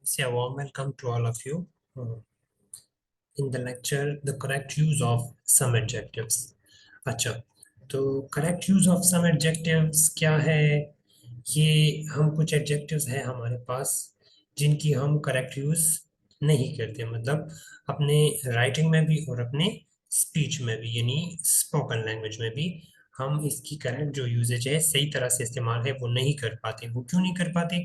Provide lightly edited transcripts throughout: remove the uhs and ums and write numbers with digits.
Say a warm welcome to all of you in the lecture, the correct use of some adjectives. अच्छा, तो correct use of some adjectives क्या है? ये हम कुछ adjectives हैं हमारे पास जिनकी हम correct use नहीं करते, मतलब अपने writing में भी और अपने speech में भी, यानी spoken language में भी हम इसकी करेक्ट जो यूजेज है, सही तरह से इस्तेमाल है, वो नहीं कर पाते। वो क्यों नहीं कर पाते?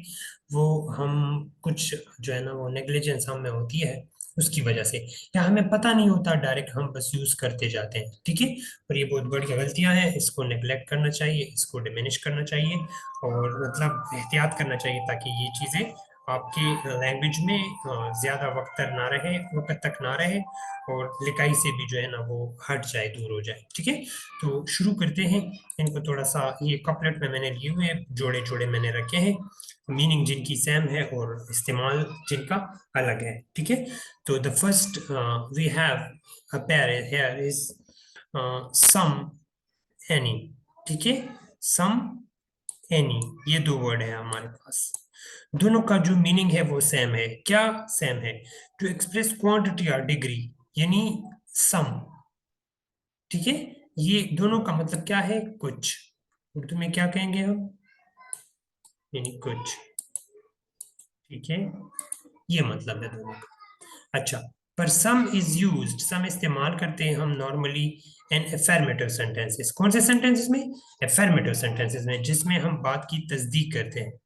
वो हम कुछ जो है ना, वो नेग्लिजेंस हम में होती है उसकी वजह से, या हमें पता नहीं होता, डायरेक्ट हम बस यूज करते जाते हैं। ठीक है, और ये बहुत बड़ी गलतियां हैं, इसको नेग्लेक्ट करना चाहिए, इसको डिमिनिश करना चाहिए और मतलब एहतियात करना चाहिए ताकि ये चीजें आपकी लैंग्वेज में ज्यादा वक्त तक ना रहे और लिखाई से भी जो है ना वो हट जाए, दूर हो जाए। ठीक है, तो शुरू करते हैं। इनको थोड़ा सा ये कपलेट में मैंने लिए हुए जोड़े जोड़े मैंने रखे हैं, मीनिंग जिनकी सेम है और इस्तेमाल जिनका अलग है। ठीक है, तो the first we have a pair here is some any. ठीक है, सम एनी, ये दो वर्ड है हमारे पास। दोनों का जो मीनिंग है वो सेम है। क्या सेम है? टू एक्सप्रेस क्वांटिटी और डिग्री, यानी सम। ठीक है, ये दोनों का मतलब क्या है? कुछ। उर्दू में क्या कहेंगे हम? यानी कुछ। ठीक है, ये मतलब है दोनों का। अच्छा, पर सम इज यूज्ड, सम इस्तेमाल करते हैं हम नॉर्मली इन अफर्मेटिव सेंटेंसेस। कौन से सेंटेंसेस में? अफर्मेटिव सेंटेंसेस में, जिसमें हम बात की तस्दीक करते हैं।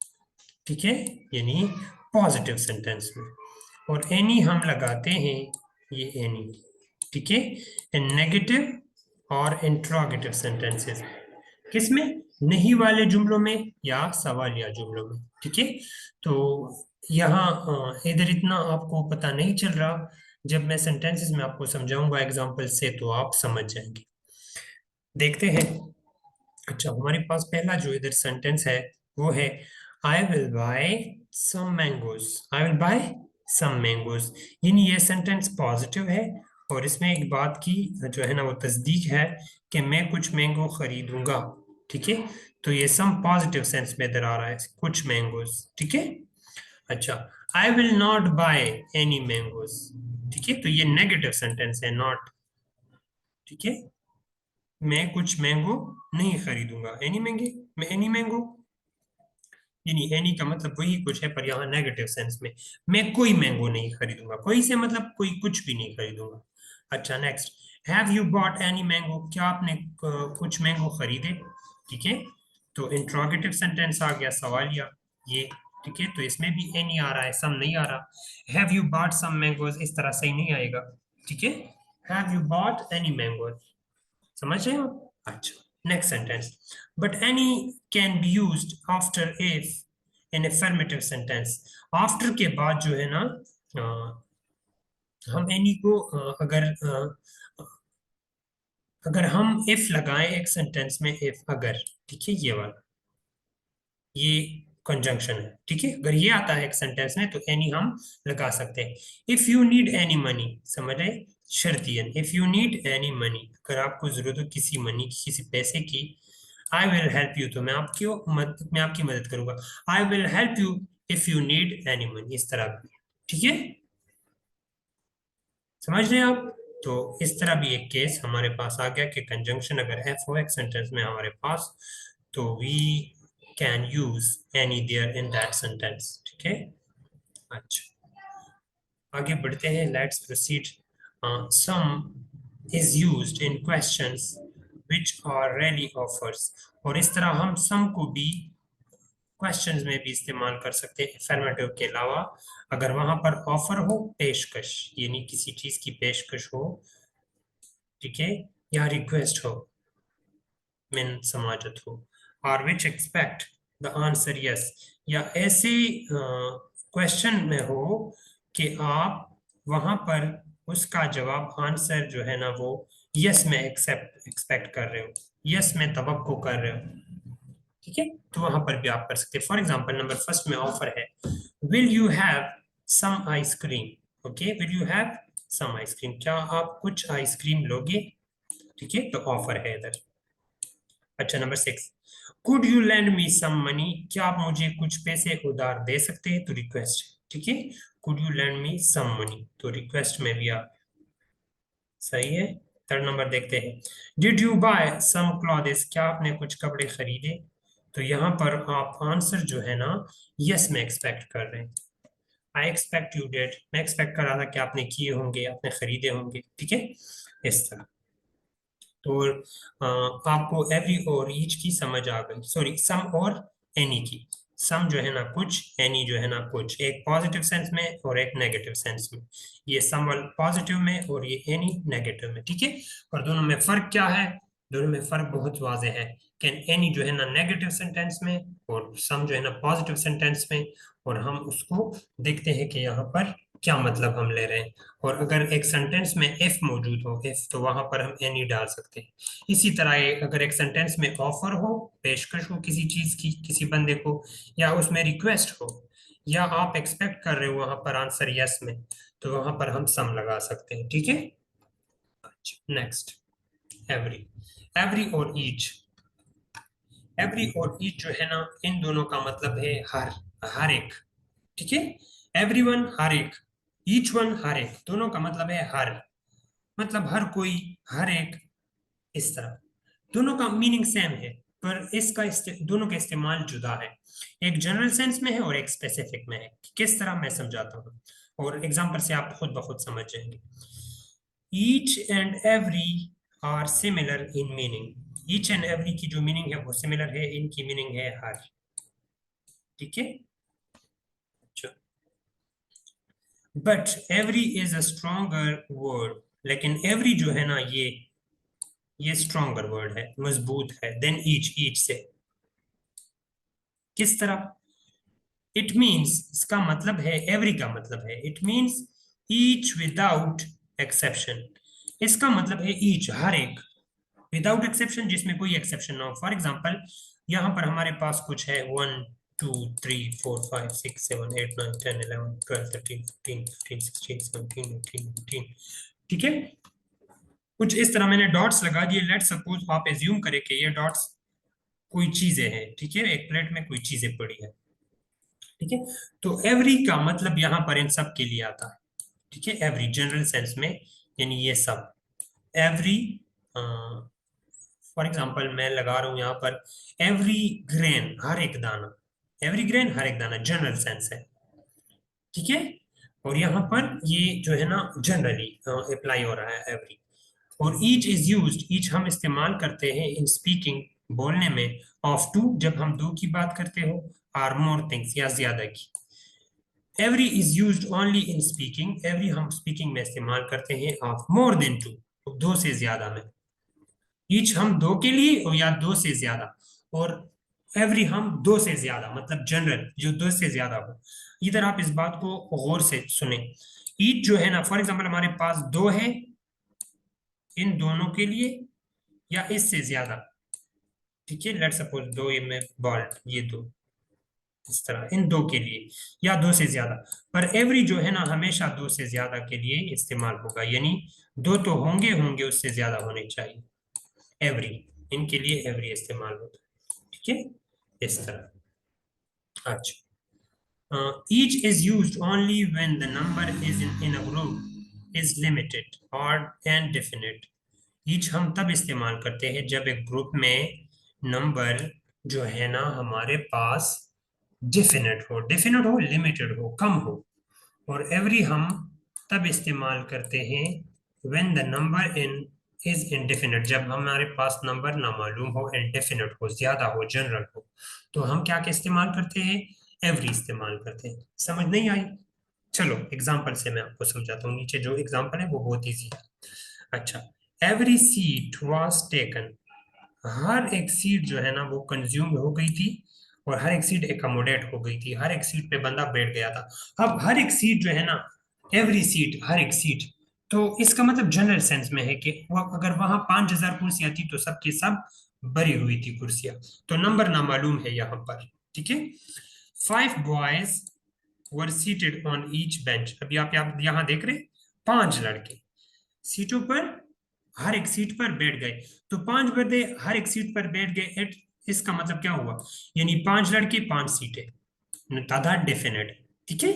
ठीक है, यानी पॉजिटिव सेंटेंस में। और एनी हम लगाते हैं, ये एनी। ठीक है, इन नेगेटिव और इंट्रोगेटिव सेंटेंसेस। किसमें? नहीं वाले जुमलों में या सवालिया जुमलों में। ठीक है, तो यहाँ इधर इतना आपको पता नहीं चल रहा, जब मैं सेंटेंसेस में आपको समझाऊंगा एग्जांपल से तो आप समझ जाएंगे। देखते हैं। अच्छा, हमारे पास पहला जो इधर सेंटेंस है वो है I will buy some mangoes. I will buy some mangoes, यानी ये सेंटेंस पॉजिटिव है और इसमें एक बात की जो है ना वो तस्दीक है कि मैं कुछ मैंगो खरीदूंगा। ठीक है, तो ये सम पॉजिटिव सेंस में इधर आ रहा है, कुछ मैंगोज। ठीक है, अच्छा, I will not by any mangoes. ठीक है, तो ये नेगेटिव सेंटेंस है, नॉट। ठीक है, मैं कुछ मैंगो नहीं खरीदूंगा। एनी मैंगे, मैं एनी मैंगो, यानी एनी का मतलब वही कुछ है, पर यहाँ नेगेटिव सेंस में। मैं कोई मैंगो नहीं खरीदूंगा, कोई से मतलब कोई कुछ भी नहीं खरीदूंगा। अच्छा, next, have you bought any mango, क्या आपने कुछ मैंगो खरीदे? ठीक है, तो इंट्रोगेटिव सेंटेंस आ गया, सवालिया ये। ठीक है, तो इसमें भी एनी आ रहा है, सम नहीं आ रहा। Have you bought some mangoes इस तरह सही नहीं आएगा। ठीक है, have you bought any mangoes, समझ रहे हो? अच्छा, next sentence, but any can be used after if in affirmative sentence. After के बाद जो है ना, हम एनी को अगर हम इफ लगाएं एक सेंटेंस में, इफ अगर, ठीक है, ये वाला, ये कंजंक्शन है। ठीक है, अगर ये आता है एक सेंटेंस में तो एनी हम लगा सकते हैं। If you need any money, समझ रहे? शर्तियन, if you need any money, अगर आपको जरूरत हो किसी मनी की, किसी पैसे की, आई विल हेल्प यू, तो मैं आपकी मदद करूंगा। I will help you if you need any money, इस तरह भी। ठीक है, समझ रहे हैं आप? तो इस तरह भी एक केस हमारे पास आ गया कि कंजंक्शन अगर एफ हो एक सेंटेंस में हमारे पास, तो we can use any there in that sentence. ठीक है, अच्छा, आगे बढ़ते हैं, let's proceed. Some is used in questions which are really offers, और इस तरह हम सम को भी क्वेश्चंस में भी इस्तेमाल कर सकते हैं अफर्मेटिव के अलावा, अगर वहां पर ऑफर हो, पेशकश, यानी किसी चीज की पेशकश हो। ठीक है, या रिक्वेस्ट हो, min समाजत हो, और विच एक्सपेक्ट द आंसर यस, या ऐसे क्वेश्चन में हो कि आप वहां पर उसका जवाब, आंसर जो है ना वो यस में एक्सपेक्ट कर रहे हो, यस में तवक्को कर रहे हो। ठीक है, तो वहां पर भी आप कर सकते हैं। फॉर एग्जाम्पल, नंबर फर्स्ट में ऑफर है, will you have some ice cream. Okay, will you have some ice cream, क्या आप कुछ आइसक्रीम लोगे? ठीक है, तो ऑफर है इधर। अच्छा, number six, could you lend me some money, क्या आप मुझे कुछ पैसे उधार दे सकते हैं? तो रिक्वेस्ट है। ठीक है, could you lend me some money, तो रिक्वेस्ट में भी आप सही है। थर्ड नंबर देखते हैं, did you buy some clothes, क्या आपने कुछ कपड़े खरीदे, तो यहाँ पर आप आंसर जो है ना यस में एक्सपेक्ट कर रहे हैं। आई एक्सपेक्ट यू डिड, मैं एक्सपेक्ट कर रहा था कि आपने किए होंगे, आपने खरीदे होंगे, ठीक है, इस तरह। तो आपको एवरी और ईच की समझ आ गई, सॉरी सम और एनी की। सम जो है ना कुछ, एनी जो है ना कुछ, एक पॉजिटिव सेंस में और एक नेगेटिव सेंस में। ये सम पॉजिटिव में और ये एनी नेगेटिव में, ठीक है। और दोनों में फर्क क्या है, दोनों में फर्क बहुत वाजे है। कैन एनी जो है ना नेगेटिव सेंटेंस में और सम जो है ना पॉजिटिव सेंटेंस में, और हम उसको देखते हैं कि यहाँ पर क्या मतलब हम ले रहे हैं। और अगर एक सेंटेंस में इफ मौजूद हो, इफ, तो वहां पर हम एनी डाल सकते हैं। इसी तरह अगर एक सेंटेंस में ऑफर हो, पेशकश हो किसी चीज की किसी बंदे को, या उसमें रिक्वेस्ट हो, या आप एक्सपेक्ट कर रहे हो वहां पर आंसर यस में, तो वहां पर हम सम लगा सकते हैं, ठीक है। Next, every. एवरी और ईच, एवरी और ईच जो है ना, इन दोनों का मतलब है हर, हर एक, ठीक है। एवरीवन हर एक, ईच वन हर एक, दोनों का मतलब है हर, मतलब हर कोई, हर एक, इस तरह। दोनों का मीनिंग सेम है, पर इसका दोनों का इस्तेमाल जुदा है। एक जनरल सेंस में है और एक स्पेसिफिक में है। किस तरह, मैं समझाता हूँ और एग्जांपल से आप खुद ब खुद समझ जाएंगे। Each and every are similar in meaning, each and every की जो मीनिंग है वो सिमिलर है, इनकी मीनिंग है हर, ठीक है। But every is a stronger word, लेकिन एवरी जो है ना ये स्ट्रॉन्गर वर्ड है, मजबूत है, देन ईच, ईच से। किस तरह, इट मीन्स, इसका मतलब है, एवरी का मतलब है, it means each without exception. इसका मतलब है ईच, हर एक, विदाउट एक्सेप्शन, जिसमें कोई एक्सेप्शन ना हो। फॉर एग्जाम्पल, यहाँ पर हमारे पास कुछ है 1 2 3 4 5 6 7 8 9 10 11 12 13 14 15 16 17 18 19, ठीक है। कुछ इस तरह मैंने डॉट्स लगा दिए। लेट सपोज आप एज्यूम करें कि ये डॉट्स कोई चीजें हैं, ठीक है, एक प्लेट में कोई चीजें पड़ी है, ठीक है। तो एवरी का मतलब यहाँ पर इन सब के लिए आता है, ठीक है, एवरी जनरल सेंस में, यानी ये सब। एवरी, फॉर एग्जाम्पल मैं लगा रहा हूं यहाँ पर एवरी ग्रेन, हर एक दाना, एवरी ग्रेन हर एक दाना, जनरल सेंस है, ठीक है। और यहाँ पर ये जो है ना जनरली अप्लाई हो रहा है एवरी। और ईच इज यूज्ड, ईच हम इस्तेमाल करते हैं इन स्पीकिंग, बोलने में, ऑफ टू, जब हम दो की बात करते हो, आर मोर थिंग्स, या ज्यादा की। Every is used only in speaking, every हम स्पीकिंग में इस्तेमाल करते हैं ऑफ मोर देन टू, दो से ज्यादा में। ईच हम दो के लिए और या दो से ज्यादा, और एवरी हम दो से ज्यादा, मतलब जनरल जो दो से ज्यादा हो। इधर आप इस बात को गौर से सुने। ईच जो है ना, फॉर एग्जाम्पल हमारे पास दो है, इन दोनों के लिए या इससे ज्यादा, ठीक है। लेट सपोज दो, ये में बॉल, ये दो, इस तरह इन दो के लिए या दो से ज्यादा। पर एवरी जो है ना हमेशा दो से ज्यादा के लिए इस्तेमाल होगा, यानी दो तो होंगे होंगे, उससे ज्यादा होने चाहिए। एवरी, इनके लिए एवरी इस्तेमाल होता है, ठीक है, इस तरह। अच्छा, each is used only when the number is in a group is limited, odd and definite. each हम तब इस्तेमाल करते हैं जब एक ग्रुप में नंबर जो है ना हमारे पास डेफिनेट हो, लिमिटेड हो, कम हो। और एवरी हम तब इस्तेमाल करते हैं when the number in is indefinite, जब हमारे पास नंबर ना मालूम हो, इनडेफिनेट हो, ज्यादा हो, जनरल हो, तो हम क्या के इस्तेमाल करते हैं, एवरी इस्तेमाल करते हैं। समझ नहीं आई, चलो एग्जांपल से मैं आपको समझाता हूँ। नीचे जो एग्जांपल है वो बहुत इजी है। अच्छा, एवरी सीट वाज टेकन, हर एक सीट जो है ना वो कंज्यूम हो गई थी, और हर एक सीट एकोमोडेट हो गई थी, हर एक सीट पे बंदा बैठ गया था। अब हर एक सीट जो है ना, एवरी सीट, हर एक सीट, तो इसका मतलब जनरल सेंस में है कि वो अगर वहां 5,000 कुर्सियां थी तो सबकी सब भरी हुई थी कुर्सियां, तो नंबर ना मालूम है यहाँ पर, ठीक है। 5 boys were seated on each bench, अभी आप यहाँ देख रहे, 5 लड़के सीटों पर, हर एक सीट पर बैठ गए, तो 5 बंदे हर एक सीट पर बैठ गए। इसका मतलब क्या हुआ, यानी 5 लड़के 5 सीटें, तादाद डेफिनेट, ठीक है।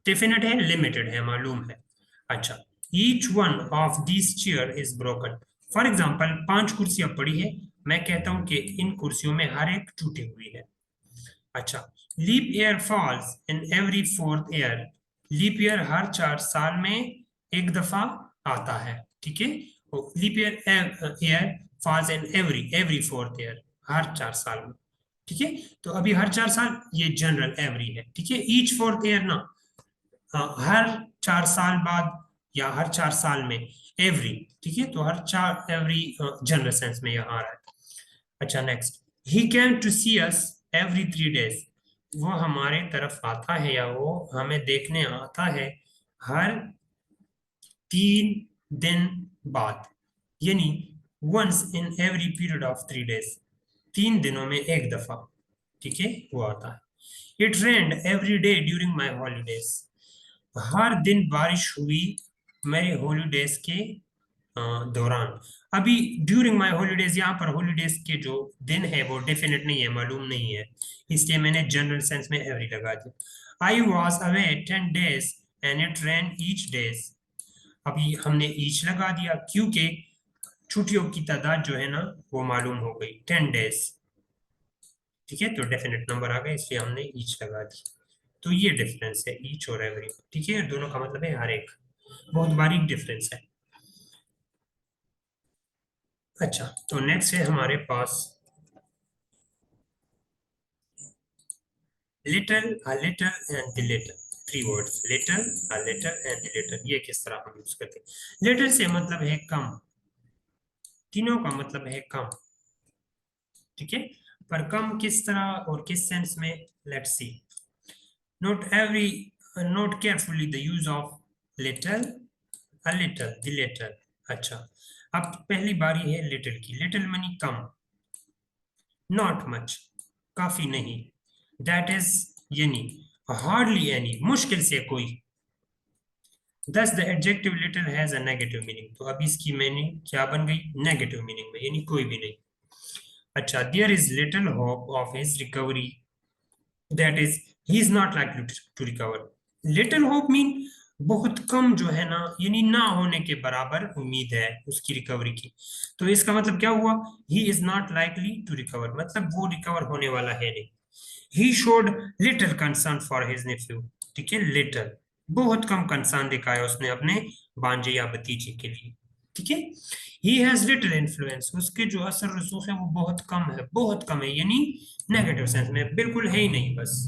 डेफिनेट है, लिमिटेड है, मालूम है। अच्छा, each one of this chair is broken. For example 5 कुर्सियां पड़ी है, मैं कहता हूं कि इन कुर्सियों में हर एक टूटी हुई है। अच्छा, leap year falls in every 4th year. Leap year हर 4 साल में एक दफा आता है, ठीक है। Leap year falls in every 4th year, हर 4 साल में, ठीक है। तो अभी हर 4 साल ये जनरल एवरी है, ठीक है। ईच 4th ईयर ना, हर 4 साल बाद या हर 4 साल में, एवरी, ठीक है। तो हर 4 एवरी जनरल सेंस में यहाँ आ रहा है। अच्छा, next, he came to see us every 3 days। वो हमारे तरफ आता है या वो हमें देखने आता है हर 3 दिन बाद, यानी once in every period of 3 days, 3 दिनों में एक दफा, ठीक है, वो आता है। It rained every day during my holidays. हर दिन बारिश हुई मेरे हॉलीडेज के दौरान। अभी ड्यूरिंग माई हॉलीडेज, यहाँ पर हॉलीडेज के जो दिन है वो डेफिनेट नहीं है, मालूम नहीं है, इसलिए मैंने जनरल सेंस में एवरी लगा दिया। I was away 10 days and it rain each days. अभी हमने ईच लगा दिया क्योंकि छुट्टियों की तादाद जो है ना वो मालूम हो गई, 10 days, ठीक है। तो डेफिनेट नंबर आ गए, इसलिए हमने ईच लगा दी। तो ये डिफरेंस है ईच और एवरी, ठीक है। दोनों का मतलब है हर एक, बहुत बारीक डिफरेंस है। अच्छा, तो नेक्स्ट है हमारे पास little, a little and the little. 3 words, little, a little and the little. ये किस तरह हम यूज करते हैं? लिटिल से मतलब है कम, तीनों का मतलब है कम, ठीक है। पर कम किस तरह और किस सेंस में, let's see. Note every, note carefully the use of little, a little, the little. अच्छा, अब पहली बारी है लिटिल की। Little money come, not much काफी नहीं, दैट इज यानी हार्डली एनी मुश्किल से कोई। दस the adjective little has a negative meaning. तो अब इसकी मीनिंग क्या बन गई, नेगेटिव मीनिंग में, यानी कोई भी नहीं। अच्छा, there is little hope of his recovery, that is he is not likely to recover. Little hope mean बहुत कम जो है ना, यानी ना होने के बराबर उम्मीद है उसकी रिकवरी की। तो इसका मतलब क्या हुआ, he is not likely to recover, मतलब वो रिकवर होने वाला है नहीं। He showed little concern for his nephew, ठीक है। लिटिल, बहुत कम कंसर्न दिखाया उसने अपने भांजे या भतीजे के लिए, ठीक है। ही हैज लिटिल इन्फ्लुएंस, उसके जो असर रसूख है वो बहुत कम है, बहुत कम है, यानी नेगेटिव सेंस में, बिल्कुल है ही नहीं, बस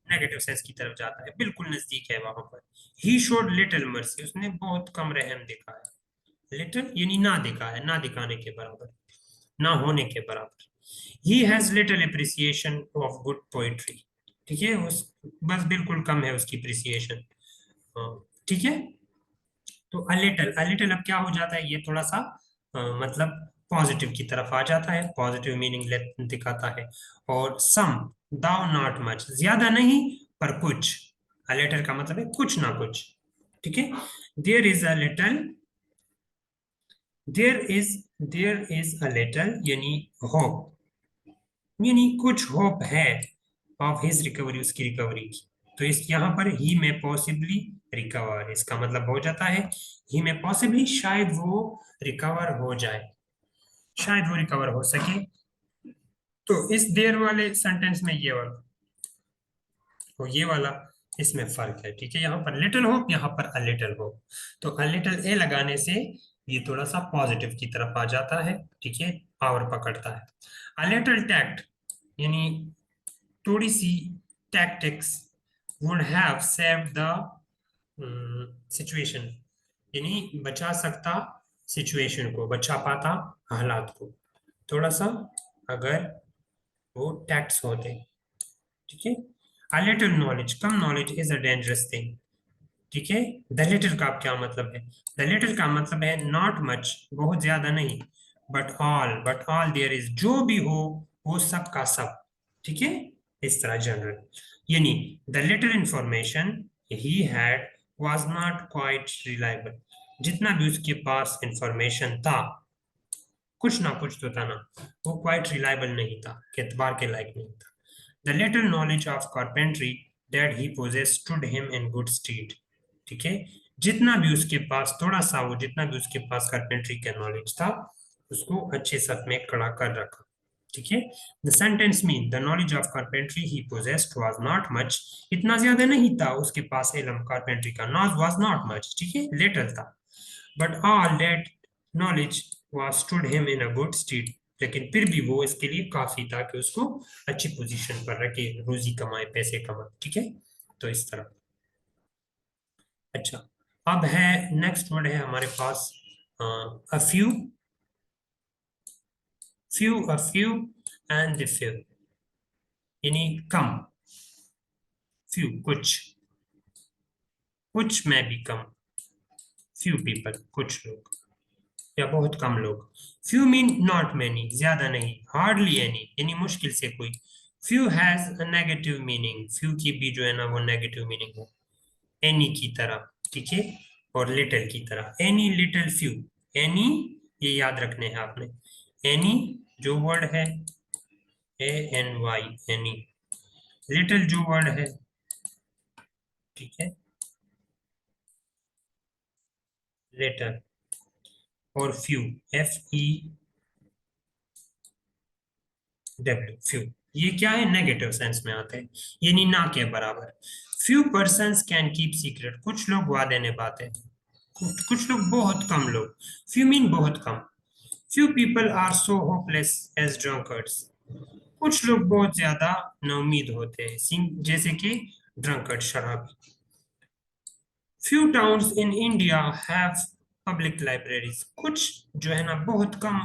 नेगेटिव सेंस की तरफ जाता है, बिल्कुल नजदीक है वहां पर। ही शोड लिटिल मर्सी, उसने बहुत कम रहम दिखाया। लिटिल यानी ना दिखा है, ना दिखाने के बराबर, ना होने के बराबर। He has little appreciation of good poetry, ठीक है। उस बस बिल्कुल कम है उसकी अप्रिसिएशन, ठीक है। तो अ लिटिल अब क्या हो जाता है, ये थोड़ा सा मतलब पॉजिटिव की तरफ आ जाता है, पॉजिटिव मीनिंग दिखाता है। और सम, दाउ नॉट मच, ज्यादा नहीं पर कुछ। अ लिटिल का मतलब है कुछ ना कुछ, ठीक है। There is a little, there is a little यानी होप, यानी कुछ होप है, ऑफ हिज रिकवरी, उसकी रिकवरी की। तो इस यहाँ पर ही में पॉसिबली रिकवर, इसका मतलब हो जाता है ही में पॉसिबली, शायद वो रिकवर हो जाए, शायद वो रिकवर हो सके। तो इस देर वाले सेंटेंस में ये वाला और ये वाला, इसमें फर्क है, ठीक है। यहाँ पर लिटिल होप, यहाँ पर अ लिटिल होप। तो अ लिटिल ए लगाने से ये थोड़ा सा पॉजिटिव की तरफ आ जाता है, ठीक है, पावर पकड़ता है। अ लिटिल टैक्ट यानी थोड़ी सी tactics, would have save the situation, यानी बचा सकता सिचुएशन को, बचा पाता हालात को, थोड़ा सा अगर वो टैक्ट्स होते, ठीक है। A little knowledge, come knowledge is a dangerous thing, ठीक है। द लिटिल का क्या मतलब है, द लिटिल का मतलब है नॉट मच, बहुत ज्यादा नहीं, बट ऑल देयर इज, जो भी हो वो सब का सब, ठीक है। इस तरह जनरल, यानी the little information he had was not quite reliable, जितना भी उसके पास इंफॉर्मेशन था, कुछ ना कुछ तो था ना, वो क्वाइट रिलायबल नहीं था, एतबार के लायक नहीं था। The little knowledge of carpentry that he possessed stood him in good stead. ठीक है, जितना भी उसके पास थोड़ा सा वो जितना भी उसके पास कारपेंट्री का नॉलेज था उसको अच्छे सप में खड़ा कर रखा। ठीक है, the sentence mean the knowledge of carpentry he possessed was not much, इतना ज्यादा नहीं था उसके पास इल्म कारपेंट्री का, नॉट वाज नॉट मच, ठीक है, लिटिल था, but all that knowledge was stood him in a good state, लेकिन फिर भी वो इसके लिए काफी था कि उसको अच्छी पोजीशन पर रखे, रोजी कमाए, पैसे कमाए। ठीक है, तो इस तरह। अच्छा, अब है नेक्स्ट वर्ड है हमारे पास a few, a few and the few, यानी कम, few कुछ में भी कम, few people कुछ लोग या बहुत कम लोग। few mean not many, ज्यादा नहीं, hardly any यानी मुश्किल से कोई। few has a negative meaning, few की भी जो है ना वो नेगेटिव मीनिंग है, any की तरह, ठीक है, और little की तरह, any little few, any ये याद रखने हैं आपने, any जो वर्ड है ANY, any, लिटिल जो वर्ड है, ठीक है, लिटिल, और फ्यू FEW, फ्यू, ये क्या है, नेगेटिव सेंस में आते हैं, यानी ना के बराबर। Few persons can keep secret, कुछ लोग वादे निभाते हैं, कुछ लोग, बहुत कम लोग, फ्यू मीन बहुत कम। Few people are so hopeless as drunkards, कुछ लोग बहुत ज्यादा नाउमीद होते हैं, जैसे कि ड्रंकर्ड, शराबी। Few towns in India have public libraries, कुछ जो है ना बहुत कम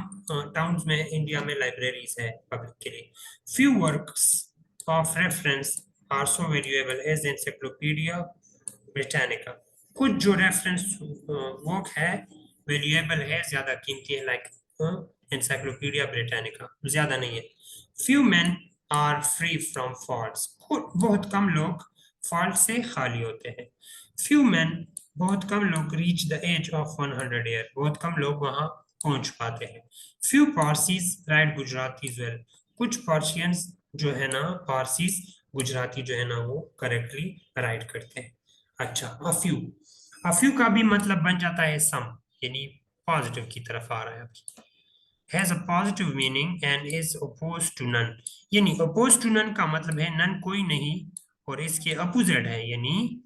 टाउन्स में इंडिया में लाइब्रेरीज है पब्लिक के लिए। Few works of reference are so valuable as encyclopaedia Britannica, कुछ जो रेफरेंस वर्क है वैल्यूएबल है, ज्यादा कीमती है, लाइक एनसाइक्लोपीडिया ब्रिटानिका, ज्यादा नहीं है। Few men are free from faults, बहुत कम लोग फॉल्ट से खाली होते हैं। फ्यू मैन, बहुत कम लोग, reach the age of 100 year, बहुत कम लोग वहां पहुंच पाते हैं। Few Parsis right Gujarati well, कुछ पार्शियंस जो है ना, पारसीज गुजराती जो है ना वो करेक्टली राइट करते हैं। अच्छा, अफ्यू का भी मतलब बन जाता है सम, यानी पॉजिटिव की तरफ आ रहा है अभी। Has a positive meaning and is oppose to none, यानी अपोज टू नन का मतलब है नन कोई नहीं, और इसके अपोजिट है, यानी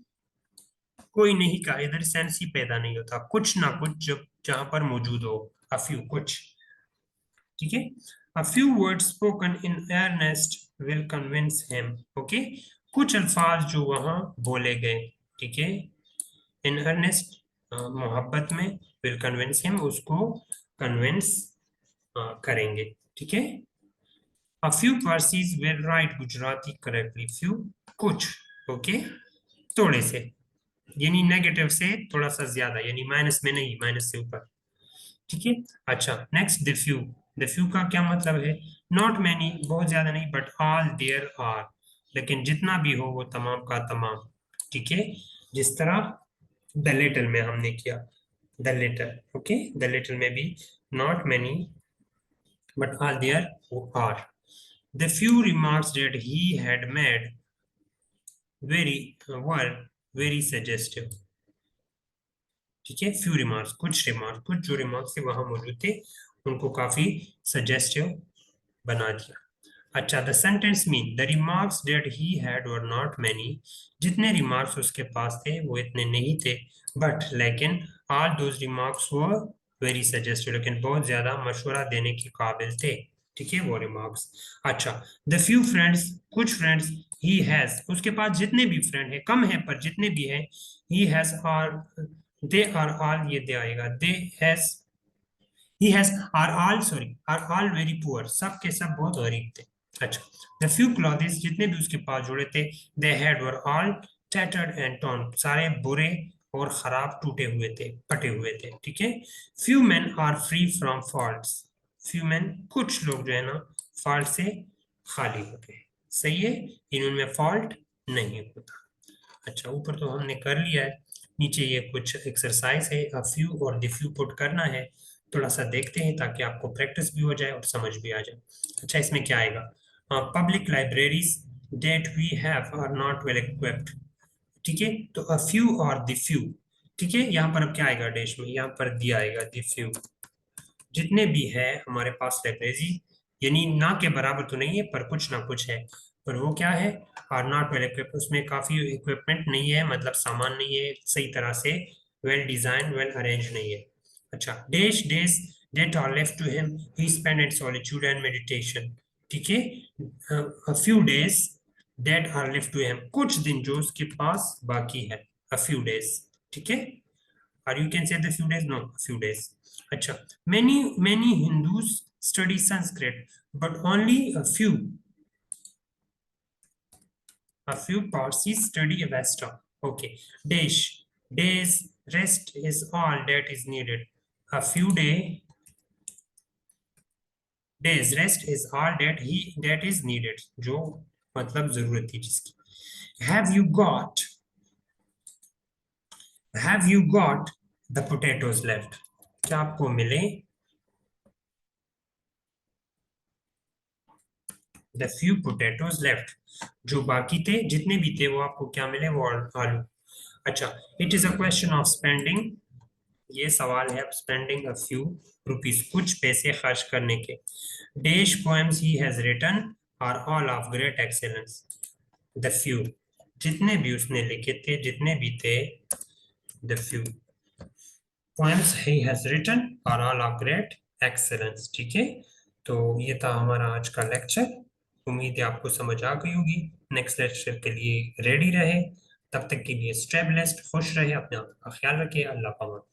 कोई नहीं का इधर सेंस ही पैदा नहीं होता, कुछ ना कुछ जब जहां पर मौजूद हो, अफ्यू कुछ, ठीक है। A few words spoken in earnest will convince him, okay, कुछ अल्फाज जो वहां बोले गए, ठीक है, इन अर्नेस्ट मोहब्बत में, विल कन्विंस हिम उसको कन्विंस करेंगे, ठीक है। A few persons will write Gujarati correctly, few कुछ, ओके, थोड़े से, यानी नेगेटिव से थोड़ा सा ज्यादा, यानी माइनस में नहीं, माइनस से ऊपर, ठीक है। अच्छा, नेक्स्ट द फ्यू का क्या मतलब है, नॉट मैनी, बहुत ज्यादा नहीं, बट ऑल देयर आर, लेकिन जितना भी हो वो तमाम का तमाम, ठीक है, जिस तरह द लिटिल में हमने किया, the little, okay, the little में भी not many but all there are. The few remarks that he had made very very very suggestive, ठीक है, फ्यू रिमार्क्स, कुछ जो रिमार्क्स थे वहां मौजूद थे उनको काफी सजेस्टिव बना दिया। अच्छा, the sentence mean the remarks that he had were not many, जितने रिमार्क्स उसके पास थे वो इतने नहीं थे, बट लेकिन all those remarks were very suggestive, लेकिन बहुत ज्यादा मशवरा देने के काबिल थे, ठीक है, वो रिमार्क्स। अच्छा, द फ्यू फ्रेंड्स, कुछ फ्रेंड्स, ही हैज, उसके पास जितने भी फ्रेंड है, कम है पर जितने भी है, he has are, they are all, ये दे आएगा, they has, he has, are all, sorry, are all very poor, सब के सब बहुत गरीब थे। अच्छा, the few clothes, जितने भी उसके पास जुड़े थे, they had were all tattered and torn, सारे बुरे और खराब, टूटे हुए थे, फटे हुए थे, ठीक है। few men are free from faults, few men, कुछ लोग जो है ना फॉल्ट से खाली होते हैं, सही है, इनमें फॉल्ट नहीं होता। अच्छा, ऊपर तो हमने कर लिया है, नीचे ये कुछ एक्सरसाइज है, अ फ्यू और द फ्यू पुट करना है, थोड़ा सा देखते हैं ताकि आपको प्रैक्टिस भी हो जाए और समझ भी आ जाए। अच्छा, इसमें क्या आएगा, public libraries that we have are not well equipped. ठीक है, तो a few or the few. ठीक है, यहाँ पर अब क्या आएगा डैश में, यहाँ पर दिया आएगा the few, जितने भी है हमारे पास लाइब्रेरी, यानी ना के बराबर तो नहीं है पर कुछ ना कुछ है, पर वो क्या है, आर नॉट वेल इक्विप्ड, उसमें काफी इक्विपमेंट नहीं है, मतलब सामान नहीं है सही तरह से, वेल डिजाइन वेल अरेंज नहीं है। अच्छा, dash days that are left to him he spent in solitude and meditation. ठीक है, a few days that are left to him, कुछ दिन जो उसके पास बाकी है, a few days. ठीक है, or you can say the few days, no, few days. Acha, many Hindus study Sanskrit, but only a few Parsis study Avesta. Okay, days rest is all that is needed. A few days rest is all that is needed, जो मतलब जरूरत थी जिसकी। Have you got the potatoes left? क्या आपको मिले the few potatoes left? जो बाकी थे, जितने भी थे, वो आपको क्या मिले, वो आलू। अच्छा, it is a question of spending, ये सवाल है spending a few rupees, कुछ पैसे खर्च करने के। Dash poems he has written are all of great excellence. The few, जितने भी उसने लिखे थे, जितने भी थे, the few poems he has written are all of great excellence. ठीक है, तो ये था हमारा आज का लेक्चर, उम्मीद है आपको समझ आ गई होगी। नेक्स्ट लेक्चर के लिए रेडी रहे, तब तक के लिए स्टे ब्लेस्ड, खुश रहे, अपने आप का ख्याल रखिए, अल्लाह पाक।